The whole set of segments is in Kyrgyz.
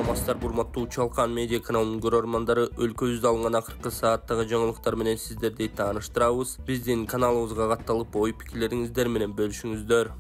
саламатсыздар урматтуу Чалкан медиа каналынын көрөрмандары. Өлкөбүздө алынган акыркы сааттагы жаңылыктар менен сиздерди тааныштырабыз. Биздин каналыбызга катталып ой пикирлериңиздер менен бөлүшүңүздөр.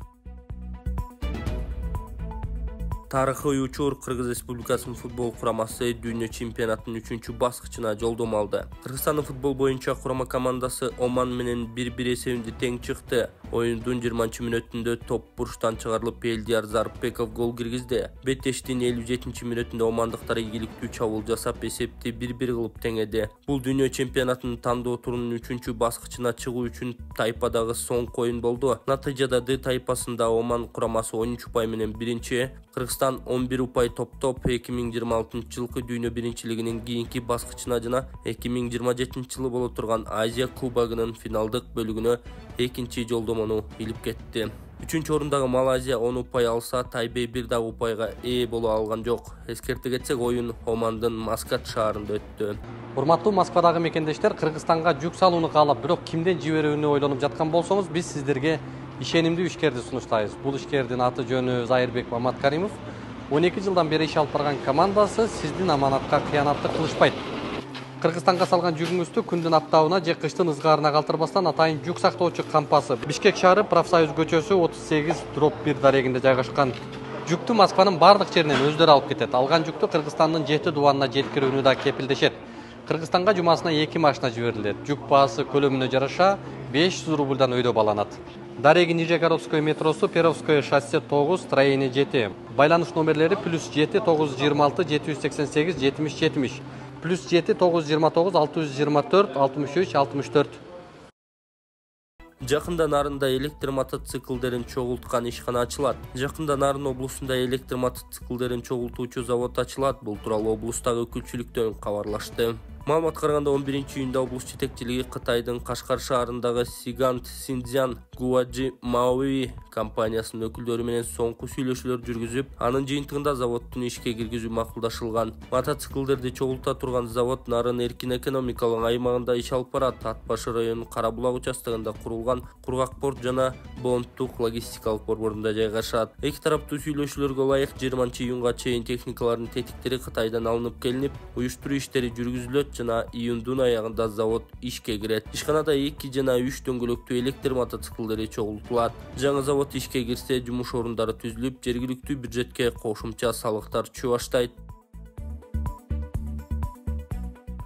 Тарыхый учур Кыргыз Республикасынын футбол курамасы дүйнө чемпионатынын 3-баскычына жолдомо алды. Кыргызстандын футбол боюнча курама командасы Оман менен 1-1 эсебинде тең чыкты. Оюндун 20-мүнөтүндө топ бурчтан чыгарылып Элдияр Зарыпбеков гол киргизди. Беттештин 57-мүнөтүндө омандыктар ийгиликтүү чабуул жасап эсепти 1-1 кылып теңеди. Бул дүйнө чемпионатынын тандоо турунун 3-баскычына чыгуу үчүн тайпадагы соңку оюн болду. Натыйжада Д тайпасында Оман курамасы 13 упай менен биринчи, Кыргызстан 11 упай топтоп 2026-жылкы дүйнө биринчилигинин кийинки баскычына жана 2027-жылы боло турган Азия кубогунун финалдык бөлүгүнө экинчи жолдомону илип кетти. 3-орундагы Малайзия 10 упай алса, Тайбей бир дагы упайга ээ боло алган жок. Эскерте кетсек, оюн Омандын Маскат шаарында өттү. Урматтуу Москвадагы мекендештер, Кыргызстанга жүк салууну каалап, бирок кимден жиберүүнү ойлонуп жаткан болсоңуз, биз сиздерге ишенимдүү ишкерди сунуштайбыз. Бул ишкердин аты жөнү Зайырбек Маматкаримов. 12 жылдан бери иш алып барган командасы сиздин аманатка кыянаттык кылышпайт. Кыргызстанга салган жүгүңүздү күндүн аптабына же кыштын ызгаарына калтырбастан атайын жүк сактоочу кампасы Бишкек шаары Профсоюз көчөсү 38/1 дарегинде жайгашкан. Жүктү Москванын бардык жеринен өздөрү алып кетет. Алган жүктү Кыргызстандын 7 дубанына жеткирүүнү да кепилдешет. Кыргызстанга жумасына 2 машина жиберилет. Жүк баасы көлөмүнө жараша 500 рубльдан өйдө баланат. Дареги Нижегородское метросу, Перовское шоссе 9, строение 7. Байланыш номерлери +7 926 788 70 70, +7 929 624 63 64. Жакында Нарында электр мотоциклдерин чогулткан ишкана ачылат. Жакында Нарын облусунда электр мотоциклдерин чогултуучу завод ачылат. Бул тууралуу облустагы өкүлчүлүктөн кабарлашты. Маалыматка караганда 11-июнда облус жетекчилиги Кытайдын Кашкар шаарындагы Сигант Синдзян Гуажи Мауи компаниясынын өкүлдөрү менен соңку сүйлөшүүлөр жүргүзүп, анын жыйынтыгында заводдун ишке киргизүү макулдашылган. Мотоциклдерди чогулта турган завод Нарын эркин экономикалык аймагында иш алып барат. Ат башы районунун Карабулак участогунда курулган кургак порт жана бонттук логистикалык борборунда жайгашат. Эки тараптуу сүйлөшүүлөргө ылайык 20-июнга чейин техникалардын тетиктери Кытайдан алынып келинип, уюштуруу иштери жүргүзүлөт жана июндун аягында завод ишке кирет. Ишканада 2 жана 3 дөңгөлөктүү электр мотоциклдери чогултулат. Жаңы завод ишке кирсе, жумуш орундары түзүлүп, жергиликтүү бюджетке кошумча салыктар түшө баштайт.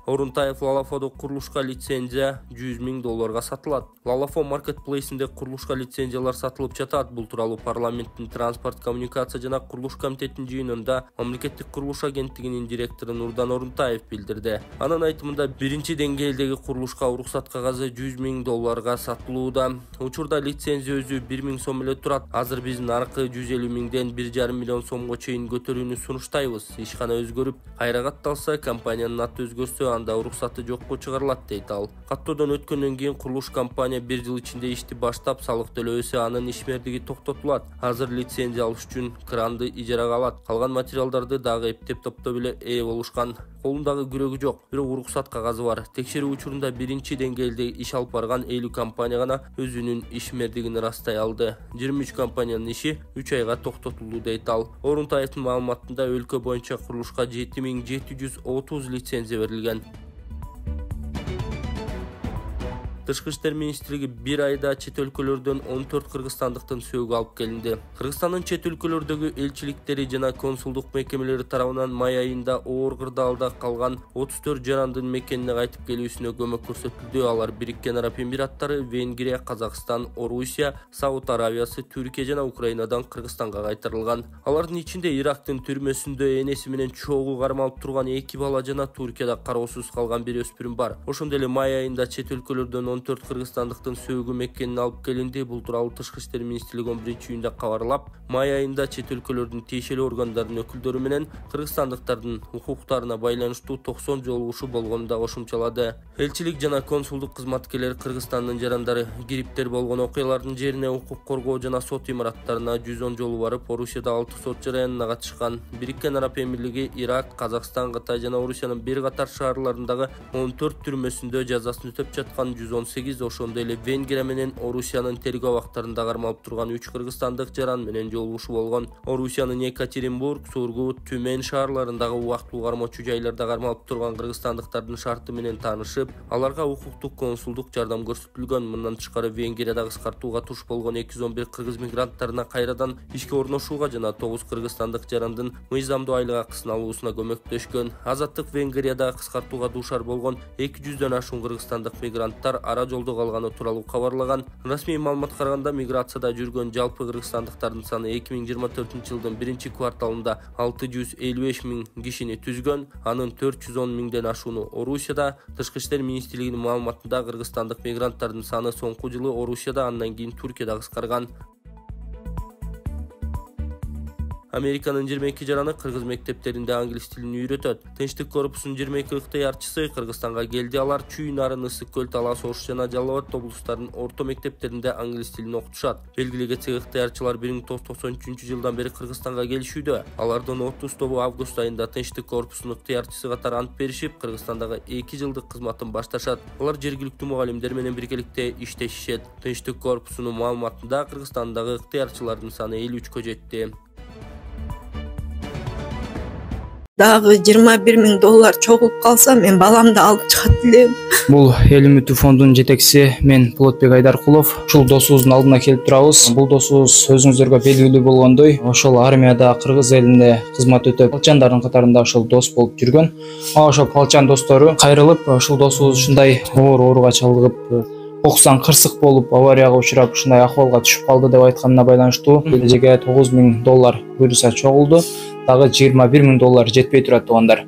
Орунтаев Лалафодо курулушка лицензия $100,000 сатылат. Лалафо маркетплейсинде курулушка лицензиялар сатылып жатат. Бул тууралуу парламенттин транспорт, коммуникация жана курулуш комитетинин жыйынында мамлекеттик курулуш агенттигинин директору Нурдан Орунтаев билдирди. Анын айтымында, биринчи деңгээлдеги курулушка уруксат кагазы $100,000 сатылууда. Учурда лицензия өзү 1,000 сом эле турат. Азыр биз наркы 150,000ден 1,5 миллион сомго чейин көтөрүүнү сунуштайбыз. Ишкана өзгөрүп, кайра катталса, компаниянын аты өзгөрсө, анда уруксаты жокко чыгарылат дейт ал. Каттоодон өткөндөн кийин курулуш компания 1 жыл ичинде ишти баштап, салык төлөбөсө анын ишмердиги токтотулат. Азыр лицензия алыш үчүн кранды ижарага алат. Калган материалдарды дагы эптеп топтоп эле ээ болушкан. Колундагы күрөгү жок, бирок уруксат кагазы бар. Текшерүү учурунда биринчи деңгээлде иш алып барган 50 компания гана өзүнүн ишмердигин ырастай алды. 23 компаниянын иши 3 айга токтотулду дейт ал. Орунтаевдин маалыматында өлкө боюнча курулушка 7730 лицензия берилген. Тышкы иштер министрлиги бир айда чет өлкөлөрдөн 14 кыргызстандыктын сөөгү алып келинди. Кыргызстандын чет өлкөлөрдөгү элчиликтери жана консулдук мекемелери тарабынан май айында оор кырдаалда калган 34 жарандын мекенине кайтып келүүсүнө көмөк көрсөтүлдү. Алар Бириккен Араб Эмираттары, Венгрия, Казакстан, Орусия, Сауд Аравиясы, Түркия жана Украинадан Кыргызстанга кайтарылган. Алардын ичинде Ирактын түрмөсүндө энеси менен чогуу кармалып турган 2 бала жана Туркияда кароосуз калган бир өспүрүм бар. Ошондой эле май айында чет өлкөлөрдөн 14 кыргызстандыктын сөөгү мекенине алып келинди. Бул тууралуу Тышкы иштер министрлиги 11-июнда кабарлап, май айында чет өлкөлөрдүн тиешелүү органдарынын өкүлдөрү менен кыргызстандыктардын укуктарына байланыштуу 90 жолугушуу болгонун да кошумчалады. Элчилик жана консулдук кызматкерлери Кыргызстандын жарандары кириптер болгон окуялардын жерине укук коргоо жана сот имараттарына 110 жолу барып, Орусияда 6 сот жараянына катышкан. Бириккен Араб Эмирлиги Ирак, Казакстан, Кытай жана Орусиянын бир катар шаарларындагы 14 түрмөсүндө жазасын өтөп жаткан 110 18, ошондой эле Венгрия менен Орусиянын тергөө абактарында кармалып турган 3 кыргызстандык жаран менен жолугушуу болгон. Орусиянын Екатеринбург, Сургут, Түмен шаарларындагы убактылуу кармоочу жайларда кармалып турган кыргызстандыктардын шарты менен таанышып, аларга укуктук консулдук жардам көрсөтүлгөн. Мындан тышкары Венгрияда кыскартууга туш болгон 211 кыргыз мигранттарына кайрадан ишке орношууга жана 9 кыргызстандык жарандын мыйзамдуу айлык акысын алуусуна көмөктөшкөн. Азаттык Венгрияда кыскартууга дуушар болгон 200дөн ашуун кыргызстандык мигранттар ара жолдо калганы тууралуу кабарлаган. Расмий маалыматка караганда миграцияда жүргөн жалпы кыргызстандыктардын саны 2024-жылдын 1-кварталында 655 миң кишини түзгөн. Анын 410 миңден ашууну Орусияда. Тышкы иштер министрлигинин маалыматында кыргызстандык мигранттардын саны соңку жылы Орусияда, андан кийин Түркияда кыскарган. Американын 22 жараны кыргыз мектептеринде англис тилин үйрөтөт. Тынчтык корпусунун 22 ыктыярчысы Кыргызстанга келди. Алар Чүй, Нарын, Ысык көл, Талас, Ош жана Жалал Абад облустарынын орто мектептеринде англис тилин окутушат. Белгилүү кетсек, ыктыярчылар 1993-жылдан бери Кыргызстанга келишүүдө. Алардын 30 тобу август айында Тынчтык корпусунун ыктыярчысы катары ант беришип, Кыргызстандагы 2 жылдык кызматын башташат. Алар жергиликтүү мугалимдер менен биргеликте иштешишет. Тынчтык корпусунун маалыматында Кыргызстандагы ыктыярчылардын саны 53кө жетти. Дагы $21.000 чогулуп калса, мен баламды алып чыгат элем. Бул Эл үмүтү фондунун жетекчиси мен Болотбек Айдаркулов. Ушул досубуздун алдына келип турабыз. Бул досубуз өзүңүздөргө белгилүү болгондой, ошол армияда кыргыз элинде кызмат өтөп, палчандардын катарында ошол дос болуп жүргөн. Ошол палчан достору кайрылып, ушул досубуз ушундай ооруга чалдыгып, окусаң кырсык болуп, аварияга учурап, ушундай акыбалга түшүп калды деп айтканына байланыштуу кележеге $9.000 буйруса чогулду. Дагы $21.000 жетпей турат туугандар.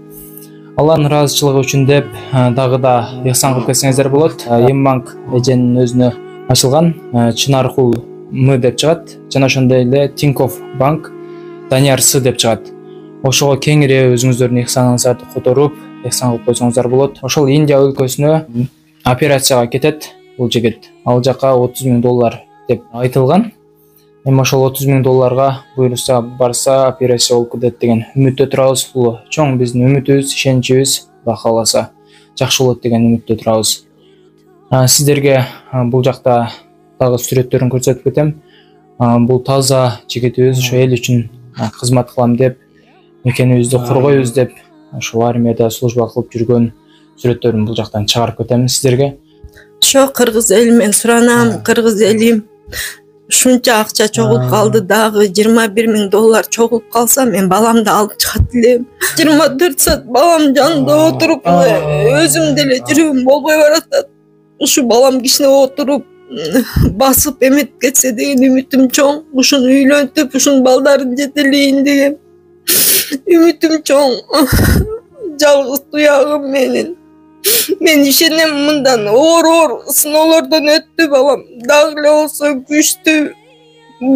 Алардын ыраазычылыгы үчүн деп дагы да ыхсан кылып кетсеңиздер болот. Ембанк эженин өзүнө ачылган Чынаркул М деп чыгат. Жана ошондой эле Тинькофф банк Данияр С деп чыгат. Ошого кеңири өзүңүздөрдүн ыхсаныңыздарды которуп, ыхсан кылып койсоңуздар болот. Ошол Индия өлкөсүнө операцияга кетет бул жигит. Ал жака $30.000 деп айтылган. Эми ошол $30.000 буйруса барса операция болуп кетет деген үмүттө турабыз. Бул чоң биздин үмүтүбүз, ишеничибиз, Алла кааласа жакшы болот деген үмүттө турабыз. Сиздерге бул жакта дагы сүрөттөрүн көрсөтүп кетем. Бул таза жигитибиз ошо эл үчүн кызмат кылам деп, мекенибизди коргойбуз деп, ошол армияда служба кылып жүргөн сүрөттөрүн бул жактан чыгарып кетем сиздерге. Ошо кыргыз эли мен суранам, кыргыз элим ушунча акча чогулуп калды, дагы $21.000 чогулуп калса, мен баламды алып чыгат элем. 24 саат балам жанында отуруп, өзүм деле жүрөгүм болбой баратат. Ушу балам кичине отуруп, басып эметип кетсе деген үмүтүм чоң. Ушуну үйлөнтүп, ушунун балдарын жетелейин деген үмүтүм чоң. Жалгыз туягым менин. Мен ишенем, мындан оор сыноолордон өттү балам. Дагы эле болсо күчтүү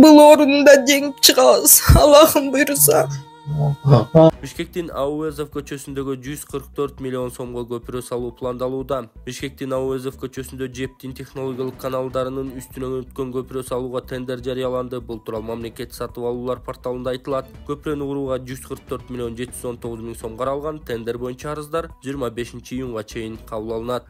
бул орунда жеңип чыгабыз, Аллахым буйруса. Бишкектин Ауэзов көчөсүндөгү 144 миллион сомго көпүрө салуу пландалууда. Бишкектин Ауэзов көчөсүндө жептин технологиялык каналдарынын үстүнөн өткөн көпүрө салууга тендер жарыяланды. Бул тууралуу мамлекет сатып алуулар порталында айтылат. Көпүрөнү курууга 144 миллион 719 миң сом каралган. Тендер боюнча арыздар 25 июнга чейин кабыл алынат.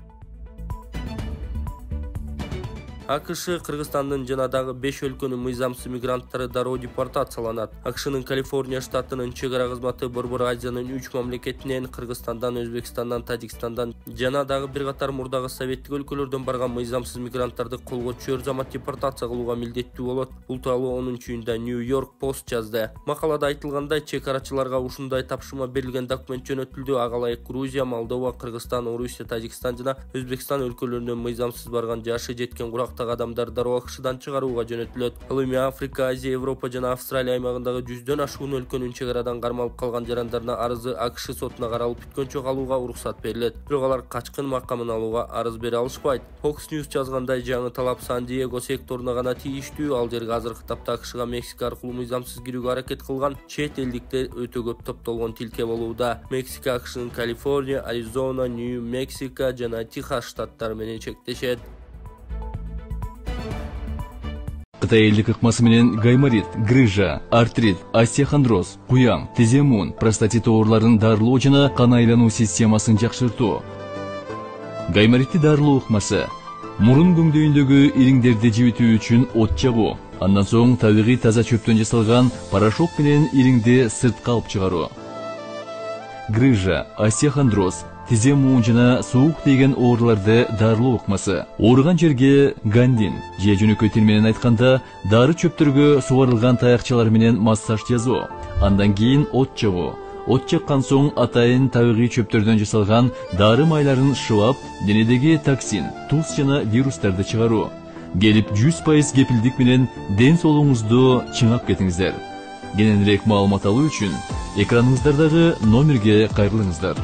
АКШ Кыргызстандын жана дагы 5 өлкөнүн мыйзамсыз мигранттары дароо депортацияланат. АКШнын Калифорния штатынын чек ара кызматы Борбор Азиянын 3 мамлекетинен, Кыргызстандан, Өзбекстандан, Тажикстандан жана дагы бир катар мурдагы советтик өлкөлөрдөн барган мыйзамсыз мигранттарды колго түшөр замат депортация кылууга милдеттүү болот. Бул тууралуу 10-июнда New York Post жазды. Макалада айтылгандай, чек арачыларга ушундай тапшырма берилген документ жөнөтүлдү. Ага ылайык Грузия, Молдова, Кыргызстан, Орусия, Тажикстан жана Өзбекстан өлкөлөрүнөн мыйзамсыз барган жашы жеткен адамдар дароо АКШдан чыгарууга жөнөтүлөт. Ал эми Африка, Азия, Европа жана Австралия аймагындагы 100дөн ашуун өлкөнүн чек арадан кармалып калган жарандарына арызы АКШ сотуна каралып бүткөнчө калууга уруксат берилет. Бирок алар качкын макамын алууга арыз бере алышпайт. Fox News жазгандай, жаңы талап Сан-Диего секторуна гана тийиштүү. Ал жерге азыркы тапта АКШга Мексика аркылуу мыйзамсыз кирүүгө аракет кылган чет элдиктер өтө көп топтолгон тилке болууда. Мексика АКШнын Калифорния, Аризона, Нью-Мексико жана Техас штаттары менен чектешет. Кытай элдик ыкмасы менен гайморит, грыжа, артрит, остеохондроз, куяң, тиземун, простатит ооруларын дарылоо жана кан айлануу системасын жакшыртуу. Гайморитти дарылоо ыкмасы Мурун көңдөйүндөгү ириңдерди жибитүү үчүн от жагуу. Андан соң табигый таза чөптөн жасалган порошок менен ириңди сыртка алып чыгаруу. Грыжа, остеохондроз, тизе муун жана суук тийген ооруларды дарылоо ыкмасы. Ооруган жерге гандин же жөнөкөй тил менен айтканда дары чөптөргө сугарылган таякчалар менен массаж жасоо. Андан кийин от жагуу. От жаккан соң атайын табигый чөптөрдөн жасалган дары майларын шылап, денедеги токсин, туз жана вирустарды чыгаруу. Келип 100% кепилдик менен ден соолугуңузду чыңап кетиңиздер. Кененирээк маалымат алуу үчүн экраныңыздардагы номерге кайрылыңыздар.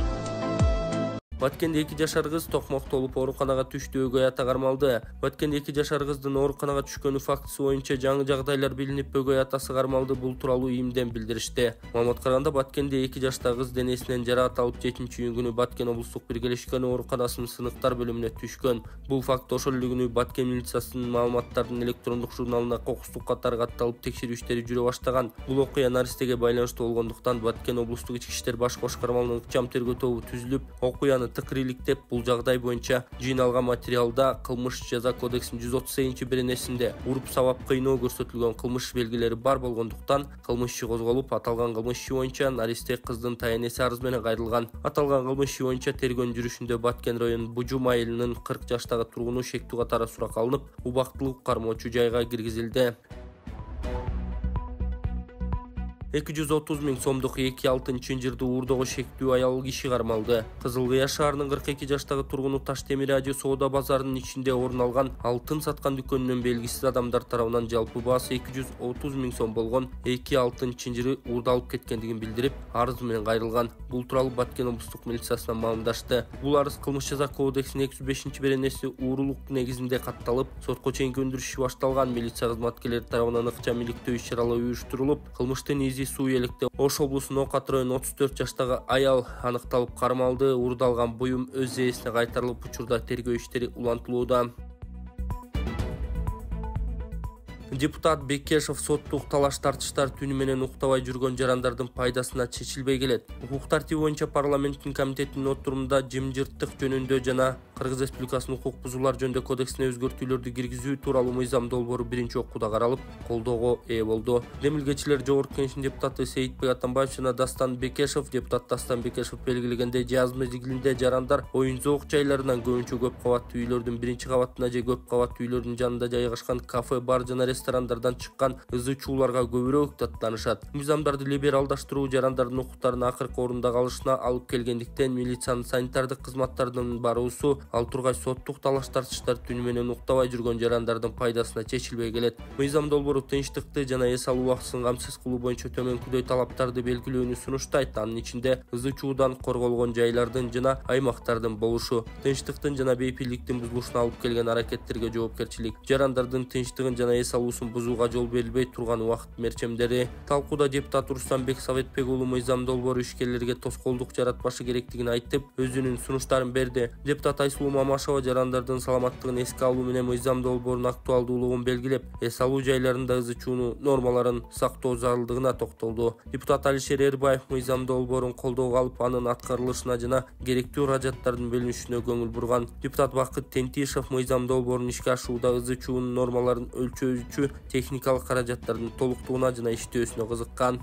Баткенде 2 жашар кыз токмоктолуп ооруканага түштү, өгөй ата кармалды. Баткенде 2 жашар кыздын ооруканага түшкөнү фактысы боюнча жаңы жагдайлар билинип, өгөй атасы кармалды. Бул тууралуу ИИМден билдиришти. Маалыматка караганда Баткенде 2 жаштагы кыз денесинен жараат алып 7-июнь Баткен облустук биргелешкен ооруканасынын сыныктар бөлүмүнө түшкөн. Бул факт ошол эле күнү Баткен милициясынын маалыматтардын электрондук журналына кокустук катары катталып текшерүү иштери жүрө баштаган. Бул окуя наристеге байланыштуу болгондуктан Баткен облустук ички иштер баш башкармалыгынын ыкчам тергөө тобу түзүлүп, окуяны тыкырыйлыктеп, бул жагдай боюнча жыйналган материалда кылмыш жаза кодексинин 138-беренесинде уруп сабап кыйноо көрсөтүлгөн кылмыш белгилери бар болгондуктан кылмыш иши козголуп, аталган кылмыш иши боюнча наристе кыздын таянеси арыз менен кайрылган. Аталган кылмыш иши боюнча тергөөнүн жүрүшүндө Баткен районунун Бужум айылынын 40 жаштагы тургуну шектүү катары сурак алынып, убактылык кармоочу жайга киргизилди. 230 000 сомдук 2/6-ынчырды уурдоого шектүү аял киши кармалды. Кызыл Кыя шаарынын 42 жаштагы тургуну Таштемир Ажы соода базарынын ичинде орун алган алтын саткан дүкөнүнөн белгисиз адамдар тарабынан жалпы баасы 230 000 сом болгон 2/6-ынчыры уурдалып кеткендигин билдирип, арыз менен кайрылган. Бул тууралуу Баткен облустук милициясына маалымдашты. Бул арыз кылмыш жаза кодексинин 205-беренеси уурулук негизинде катталып, сотко чейинки өндүрүш иши башталган. Милиция кызматкерлери тарабынан ыкчам иликтөө иш-чаралары уюштурулуп, кылмыштын изи Суу Электе Ош облусунун Окат районунун 34 жаштагы аял аныкталып кармалды. Уурдалган буюм өз ээсине кайтарылып, учурда тергөө иштери улантылууда. Депутат Бекешев соттук талаш-тартыштар түнү менен уктабай жүргөн жарандардын пайдасына чечилбей келет. Укук тартиби боюнча парламенттин комитетинин отурумунда жымжырттык жөнүндө жана Кыргыз Республикасынын укук бузуулар жөнүндө кодексине өзгөртүүлөрдү киргизүү тууралуу мыйзам долбоору биринчи окууда каралып, колдоого ээ болду. Демилгечилер Жогорку Кеңештин депутаты Сейитбек Атамбаев жана Дастан Бекешев, депутат Дастан Бекешев белгилегендей, жаз мезгилинде жарандар оюн-зоок жайларынан көбүнчө көп кабаттуу үйлөрдүн биринчи кабатына же көп кабаттуу үйлөрдүн жанында жайгашкан кафе, бар жана ресторандардан чыккан ызы чууларга көбүрөөк даттанышат. Мыйзамдарды либералдаштыруу жарандардын укуктарын акыркы орунда калышына алып келгендиктен милициянын санитардык кызматтардын баруусу ал тургай соттук талаш-тартыштар түнү менен уктабай жүргөн жарандардын пайдасына чечилбей келет. Мыйзам долбоору тынчтыкты жана эс алуу убактысын камсыз кылуу боюнча төмөнкүдөй талаптарды белгилөөнү сунуштайт. Анын ичинде ызы чуудан корголгон жайлардын жана аймактардын болушу, тынчтыктын жана бейпилдиктин бузулушуна алып келген аракеттерге жоопкерчилик, жарандардын тынчтыгын жана эс алуусун бузууга жол берилбей турган убакыт мерчемдери. Талкууда депутат Рустамбек Советбек уулу мыйзам долбоору ишкерлерге тоскоолдук жаратпашы керектигин айтып, өзүнүн сунуштарын берди. Депутат Айсулуу Мамашева жарандардын саламаттыгын эске алуу менен мыйзам долбоорунун актуалдуулугун белгилеп, эс алуу жайларында ызы чууну нормаларын сактоо зарылдыгына токтолду. Депутат Алишер Эрбаев мыйзам долбоорун колдоого алып, анын аткарылышына жана керектүү каражаттардын бөлүнүшүнө көңүл бурган. Депутат Бакыт Тентишев мыйзам долбоорун ишке ашууда ызы чуунун нормаларын өлчөөчү техникалык каражаттардын толуктугуна жана иштөөсүнө кызыккан.